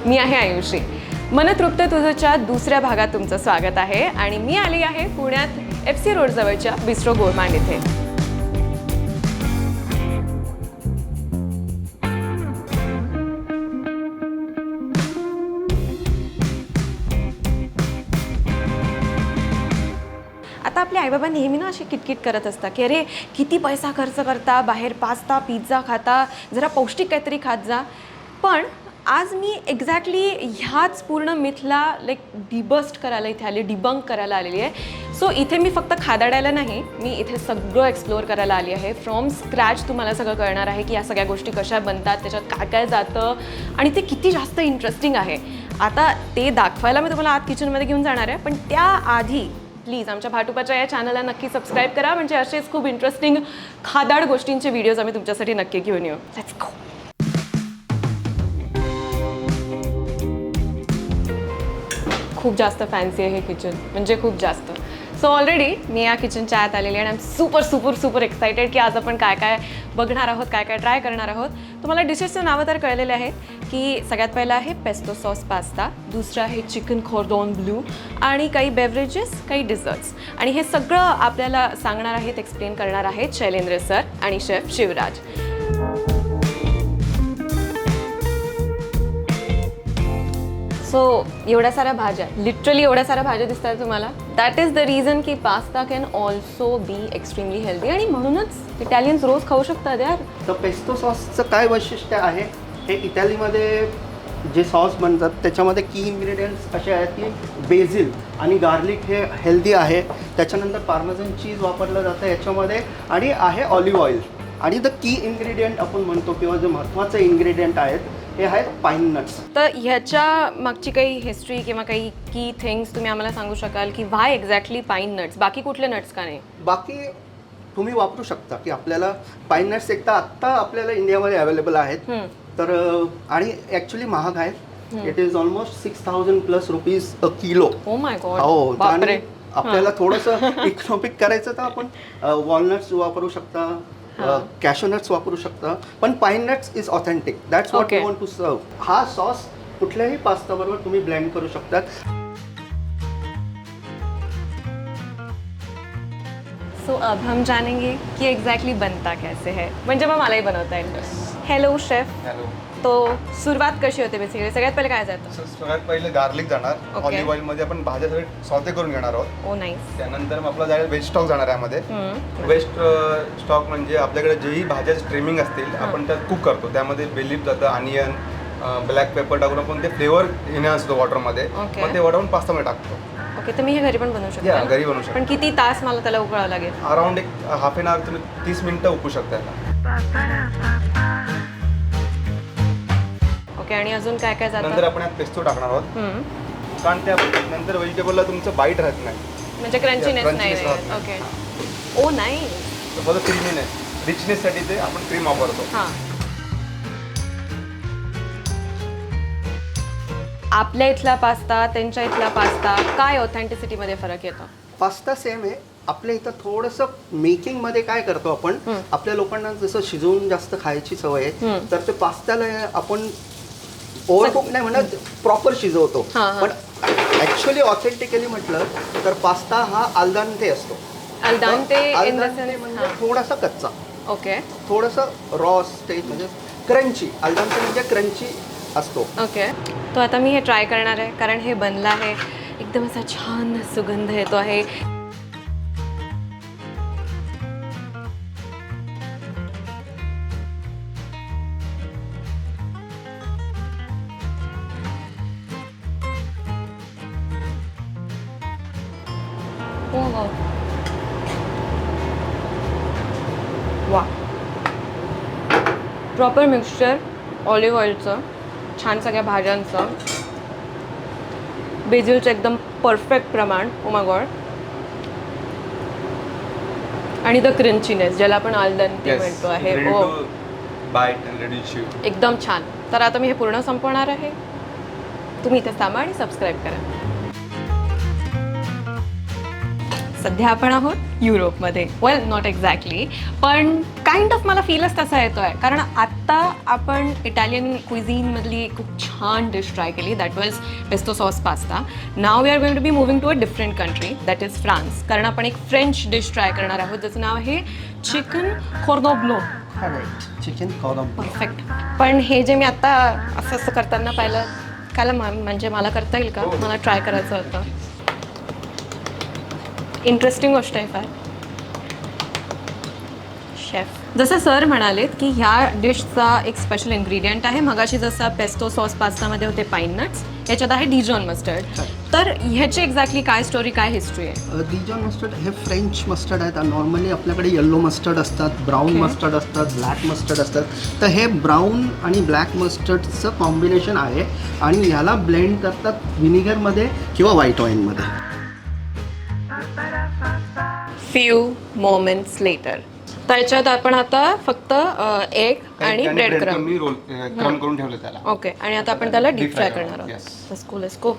मी आहे आयुषी. मनतृप्त तुझच्या दुसऱ्या भागात तुमचं स्वागत आहे आणि मी आली आहे पुण्यात FC रोड जवळच्या बिस्ट्रो गोरमांड इथे. आता आपले आईबाबा नेहमी ना अशी किटकिट करत असतात की अरे किती पैसा खर्च करता, बाहेर पास्ता पिझ्झा खाता, जरा पौष्टिक काहीतरी खात जा. पण आज मी एक्झॅक्टली ह्याच पूर्ण मिथला डिबस्ट करायला इथे आली, डिबंक करायला आलेली आहे. सो इथे मी फक्त खादाडायला नाही, मी इथे सगळं एक्सप्लोअर करायला आली आहे. फ्रॉम स्क्रॅच तुम्हाला सगळं कळणार आहे की या सगळ्या गोष्टी कशा बनतात, त्याच्यात काय काय जातं आणि ते किती जास्त इंटरेस्टिंग आहे. आता ते दाखवायला मी तुम्हाला आत किचनमध्ये घेऊन जाणार आहे, पण त्याआधी प्लीज आमच्या भाटुपाच्या या चॅनलला नक्की सबस्क्राईब करा, म्हणजे असेच खूप इंटरेस्टिंग खादाड गोष्टींचे व्हिडिओज आम्ही तुमच्यासाठी नक्की घेऊन येऊ. Let's go. खूप जास्त फॅन्सी आहे हे किचन, म्हणजे खूप जास्त. सो ऑलरेडी मी या किचनच्या आत आलेली आहे आणि I am super super super excited की आज आपण काय काय बघणार आहोत, काय काय ट्राय करणार आहोत. तुम्हाला डिशेसचं नावं तर कळलेले आहेत की सगळ्यात पहिला आहे पेस्टो सॉस पास्ता, दुसरं आहे चिकन कॉर्डॉन ब्लू आणि काही बेवरेजेस, काही डिझर्ट्स. आणि हे सगळं आपल्याला सांगणार आहेत, एक्सप्लेन करणार आहेत शैलेंद्र सर आणि शेफ शिवराज. सो एवढ्या साऱ्या भाज्या, लिटरली एवढ्या साऱ्या भाज्या दिसतात तुम्हाला. दॅट इज द रिझन की pasta can also be extremely healthy आणि म्हणूनच इटालियन्स रोज खाऊ शकतात यार. तर पेस्टो सॉसचं काय वैशिष्ट्य आहे, हे इटालीमध्ये जे सॉस बनतात त्याच्यामध्ये की इन्ग्रेडियंट्स असे आहेत की बेझिल आणि गार्लिक हे हेल्दी आहे. त्याच्यानंतर पार्मेझन चीज वापरलं जातं याच्यामध्ये आणि आहे ऑलिव्ह ऑइल. आणि द की इन्ग्रेडियंट आपण म्हणतो किंवा जे महत्त्वाचे इन्ग्रेडियंट आहेत हे आहेत पाईन नट्स. तर ह्याच्या मागची काही हिस्ट्री किंवा काही की थिंग्स तुम्ही आम्हाला सांगू शकाल की व्हाय एक्झॅक्टली पाईन नट्स, बाकी कुठले नट्स का नाही? बाकी तुम्ही वापरू शकता की आपल्याला पाईन नट्स एकदा आत्ता आपल्याला इंडियामध्ये अवेलेबल आहेत. तर आणि ॲक्च्युली महाग आहेत. It is almost 6000+ rupees a kilo. O my God. हो. आणि आपल्याला थोडंसं इकॉनॉमिक करायचं तर आपण वॉलनट्स वापरू शकता, कॅशो नट्स वापरू शकता, पण pine nuts is authentic. That's what you want to serve. हा सॉस कुठल्याही पास्ता बरोबर तुम्ही ब्लेंड करू शकता. सो अब हम जानेंगे कि एग्जैक्टली बनता कैसे है, म्हणजे मग मलाही बनवता येईल. Hello chef. हॅलो. तो सुरुवात कशी होते बेसिकली? सगळ्यात पहिले काय जातं? सगळ्यात पहिले गार्लिक जाणार. ऑलिव्ह ऑइलमध्ये आपण भाज्या सगळे सॉते करून घेणार आहोत. ओ नाईस. त्यानंतर मग आपला जाईल वेज स्टॉक जाणार आहे यामध्ये. वेस्ट स्टॉक म्हणजे आपल्याकडे जेही भाज्या स्ट्रीमिंग असतील आपण त्यात कुक करतो. त्यामध्ये बेलीफ जातं, अनियन, ब्लॅक पेपर टाकून आपण ते फ्लेवर एनहान्स होतो वॉटरमध्ये. मग ते वॉटरहून पास्तामध्ये टाकतो. ओके. तर मी हे घरी पण बनवू शकते? घरी बनवू शकतो. पण किती तास मला त्याला उकळावं लागेल? अराउंड एक हाफ एन आवर तुम्ही 30 मिनिटं उकळू शकता याला. ओके. आणि अजून काय काय जातं? नंतर आपण यात पेस्टो टाकणार आहोत, कारण त्या नंतर व्हेजिटेबलला तुमचं बाईट राहत नाही, म्हणजे क्रंचीनेस नाही. ओके. ओ नाही. फॉर द क्रीमीनेस, रिचनेससाठी ते आपण क्रीम वापरतो. हां. आपल्या इथला पास्ता, त्यांच्या इथला पास्ता, काय ऑथेंटिसिटीमध्ये फरक येतो? पास्ता सेम आहे. आपल्या इथं थोडंसं मेकिंगमध्ये काय करतो आपण, आपल्या लोकांना जसं शिजवून जास्त खायची सवय आहे, तर ते पास्त्याला आपण ओव्हरकुक नाही म्हणत, प्रॉपर शिजवतो. पण ॲक्च्युली ऑथेंटिकली म्हटलं तर पास्ता हा अल्दांते असतो. अल्दांते म्हणजे थोडासा कच्चा. ओके. थोडंसं रॉ स्टेज म्हणजे क्रंची. अल्दांते म्हणजे क्रंची असतो. ओके. तो आता मी हे ट्राय करणार आहे, कारण हे बनलं आहे, एकदम असा छान सुगंध येतो आहे. वा. प्रॉपर मिक्सचर ऑलिव्ह ऑइलचं, छान सगळ्या भाज्यांचं, बेजिलचं एकदम परफेक्ट प्रमाण. ओ माय गॉड. आणि द क्रंचीनेस ज्याला आपण अल्दंते म्हणतो आहे. ओ एकदम छान. तर आता मी हे पूर्ण संपवणार आहे. तुम्ही इथे थांबा आणि सबस्क्राईब करा. सध्या आपण आहोत युरोपमध्ये. वेल नॉट एक्झॅक्टली, पण काइंड ऑफ मला फीलच तसा येतो आहे, कारण आत्ता आपण इटालियन क्विझिनमधली खूप छान डिश ट्राय केली, that was pesto sauce pasta. Now we are going to be moving to a different country, that is France, कारण आपण एक फ्रेंच डिश ट्राय करणार आहोत ज्याचं नाव आहे चिकन कॉर्डन ब्लो. चिकन कॉर्डन. परफेक्ट. पण हे जे मी आत्ता असं करताना पाहिलं, काल म्हणजे मला करता येईल का? मला ट्राय करायचं होतं. इंटरेस्टिंग गोष्ट आहे फार. शेफ, जसं सर म्हणालेत की ह्या डिशचा एक स्पेशल इन्ग्रेडियंट आहे. मगाशी जसं पेस्टो सॉस पास्तामध्ये होते पाईन नट्स, याच्यात आहे डिजॉन मस्टर्ड. तर ह्याची एक्झॅक्टली काय स्टोरी, काय हिस्ट्री आहे? डिजॉन मस्टर्ड हे फ्रेंच मस्टर्ड आहेत. नॉर्मली आपल्याकडे येल्लो मस्टर्ड असतात, ब्राऊन मस्टर्ड असतात, ब्लॅक मस्टर्ड असतात. तर हे ब्राऊन आणि ब्लॅक मस्टर्डचं कॉम्बिनेशन आहे आणि ह्याला ब्लेंड करतात व्हिनेगरमध्ये किंवा व्हाईट वाईनमध्ये. Few moments later. त्याच्यात आपण आता फक्त एग आणि ब्रेड क्रम. मी रोल क्रम करून ठेवलं त्याला. ओके, आणि आता आपण त्याला डीप Deep फ्राय fry करणार करणार, आहोत. Let's go.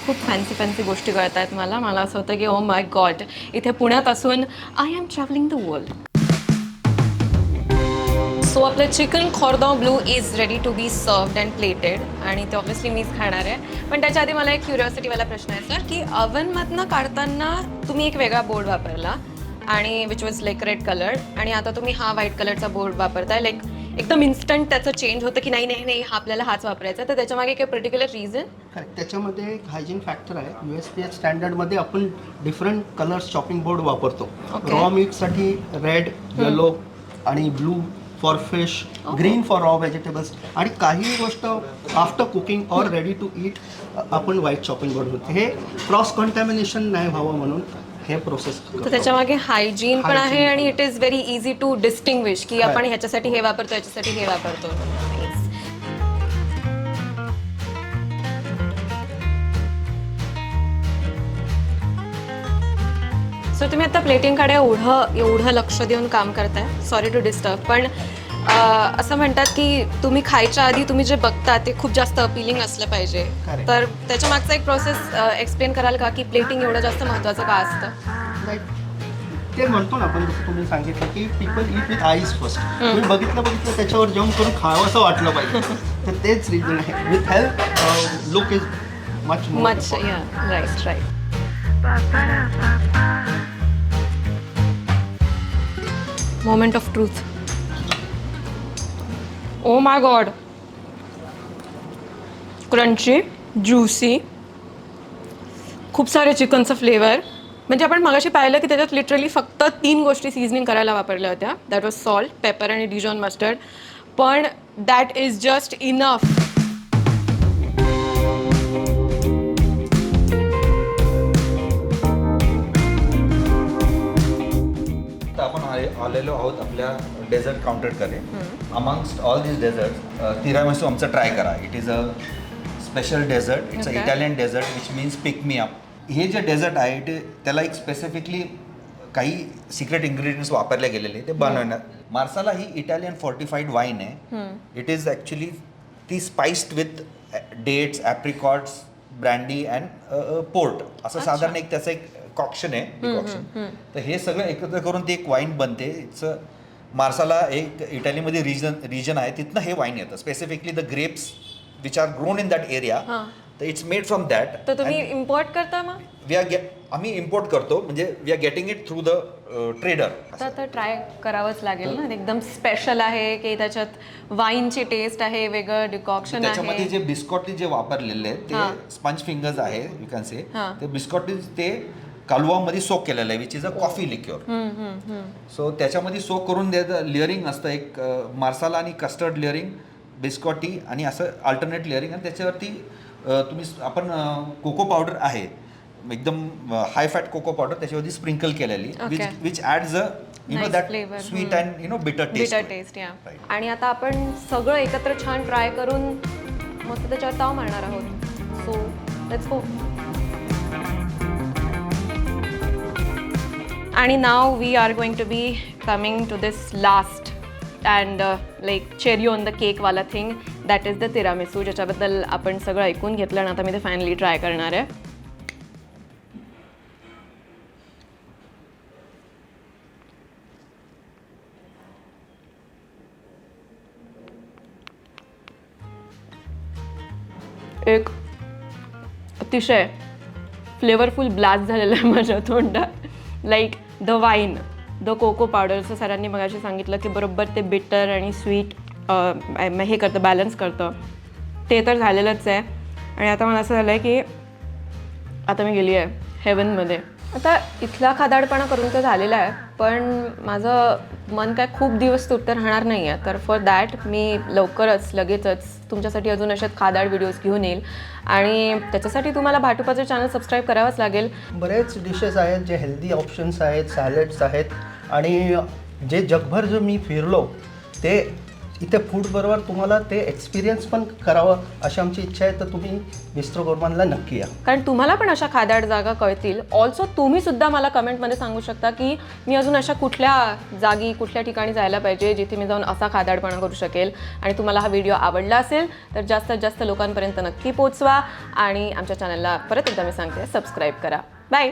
खूप फॅन्सी गोष्टी कळत आहेत मला असं होतं की ओ माय गॉड, इथे पुण्यात असून I am travelling the world. So आपलं chicken cordon bleu is ready to be served and plated, आणि ते ऑब्व्हियसली मीच खाणार आहे. पण त्याच्या आधी मला एक क्युरिओसिटीवाला प्रश्न आहे सर, की अव्हनमधनं काढताना तुम्ही एक वेगळा बोर्ड वापरला आणि which was like red colour, आणि आता तुम्ही हा व्हाईट कलरचा बोर्ड वापरताय. लाईक एकदम इन्स्टंट त्याचं चेंज होतं की नाही हा आपल्याला हाच वापरायचा. तर त्याच्यामागे काही पर्टिक्युलर रिझन? करेक्ट. त्याच्यामध्ये एक हायजीन फॅक्टर आहे. USPS स्टँडर्डमध्ये आपण डिफरंट कलर्स चॉपिंग बोर्ड वापरतो. रॉ मीटसाठी रेड, येलो आणि blue for fish, green for raw vegetables, आणि काही गोष्ट after cooking or ready to eat आपण व्हाईट चॉपिंग बोर्ड होतो. हे क्रॉस कंटॅमिनेशन नाही व्हावं म्हणून हे प्रोसेस. तर त्याच्यामागे हायजीन पण आहे आणि it is very easy to distinguish की आपण ह्याच्यासाठी हे वापरतो, ह्याच्यासाठी हे वापरतो. सो तुम्ही आता प्लेटिंगकडे एवढं लक्ष देऊन काम करताय. सॉरी टू डिस्टर्ब, पण असं म्हणतात की तुम्ही खायच्या आधी तुम्ही जे बघता ते खूप जास्त अपिलिंग असलं पाहिजे. तर त्याच्या मागचा एक प्रोसेस एक्सप्लेन कराल का, की प्लेटिंग एवढं जास्त महत्त्वाचं का असतं? ते म्हणतो ना आपण, जसं तुम्ही सांगितलं की people eat with eyes first. तुम्ही बघितलं त्याच्यावर जेवण करून खावं असं वाटलं पाहिजे. तर तेच रिझन आहे. With health look is much या right. Moment of truth. Oh my God, crunchy, juicy, खूप सारे चिकनचं फ्लेवर. म्हणजे आपण मगाशी पाहिलं की त्याच्यात लिटरली फक्त 3 गोष्टी सीझनिंग करायला वापरल्या होत्या. दॅट वॉज सॉल्ट, पेपर आणि डिजॉन मस्टर्ड. पण दॅट इज जस्ट इनफ. आपण आलेलो आहोत आपल्या डेझर्ट काउंटरकडे. Amongst all this dessert tiramisu आमचं ट्राय करा. It is a special dessert. It's an Italian dessert which means pick me up. हे जे डेझर्ट आहे त्याला एक स्पेसिफिकली काही सिक्रेट इन्ग्रेडियंट्स वापरले गेलेले ते बनवण्यात. मार्साला ही इटालियन फॉर्टिफाईड वाईन आहे. इट इज ॲक्च्युली ती spiced with dates, apricots, brandy and port, असं साधारण एक त्याचं एक कॉक्शन आहे, डिकॉक्शन. तर हे सगळं एकत्र करून ती एक वाईन बनते. इट्स मार्साला एक इटालीमध्ये रिजन आहे, तिथनं हे वाईन येतं. Specifically the grapes which are grown in that area, तर इट्स मेड फ्रॉम दॅट. तर तुम्ही इम्पोर्ट करता मग? आम्ही इम्पोर्ट करतो, म्हणजे we are getting it through the trader. तर ट्राय करावंच लागेल ना. एकदम स्पेशल आहे की त्याच्यात वाईनची टेस्ट आहे, वेगळं डिकॉक्शन आहे. त्याच्यामध्ये जे बिस्कॉटी जे वापरलेले आहेत ते स्पंज फिंगर्स आहे, यू कॅन से. ते बिस्कॉटी ते कालवामध्ये सोक केलेलं आहे, which is a coffee liqueur. So त्याच्यामध्ये सोक करून लेअरिंग असतं, एक मार्साला आणि कस्टर्ड लेअरिंग, बिस्कॉटी आणि असं अल्टरनेट लेअरिंग. आणि त्याच्यावरती आपण कोको पावडर आहे, एकदम हाय फॅट कोको पावडर त्याच्यावरती स्प्रिंकल केलेली, which adds a that sweet and bitter taste. आणि आता आपण सगळं एकत्र छान ट्राय करून मस्त त्याच्यावर ताव मारणार आहोत. So let's go. आणि now we are going to be coming to this last and like cherry on the केकवाला thing, that is the tiramisu, ज्याच्याबद्दल आपण सगळं ऐकून घेतलं आणि आता मी ते फायनली ट्राय करणार आहे. एक अतिशय फ्लेवरफुल ब्लास्ट झालेलं आहे माझ्या तोंडात. Like the wine, the cocoa powder, असं सरांनी मगाशी सांगितलं की बरोबर ते बिटर आणि स्वीट हे करतं, बॅलन्स करतं. ते तर झालेलंच आहे. आणि आता मला असं झालं आहे की आता मी गेली आहे हेवनमध्ये. आता इथला खादाडपणा करून तर झालेला आहे, पण माझं मन काय खूप दिवस तुटतं राहणार नाही आहे. तर फॉर दॅट मी लवकरच लगेचच तुमच्यासाठी अजून अशात खादाड व्हिडिओज घेऊन येईल. आणि त्याच्यासाठी तुम्हाला भाटुपाचं चॅनल सबस्क्राईब करावंच लागेल. बरेच डिशेस आहेत जे हेल्दी ऑप्शन्स आहेत, सॅलड्स आहेत. आणि जे जगभर जो मी फिरलो ते इथे फूडबरोबर तुम्हाला ते एक्सपिरियन्स पण करावं अशी आमची इच्छा आहे. तर तुम्ही बिस्ट्रो गोर्मानला नक्की या, कारण तुम्हाला पण अशा खादाड जागा कळतील. ऑल्सो तुम्हीसुद्धा मला कमेंटमध्ये सांगू शकता की मी अजून अशा कुठल्या जागी, कुठल्या ठिकाणी जायला पाहिजे जिथे मी जाऊन असा खादाडपणा करू शकेल. आणि तुम्हाला हा व्हिडिओ आवडला असेल तर जास्तीत जास्त लोकांपर्यंत नक्की पोचवा. आणि आमच्या चॅनलला परत एकदा मी सांगते, सबस्क्राईब करा. बाय.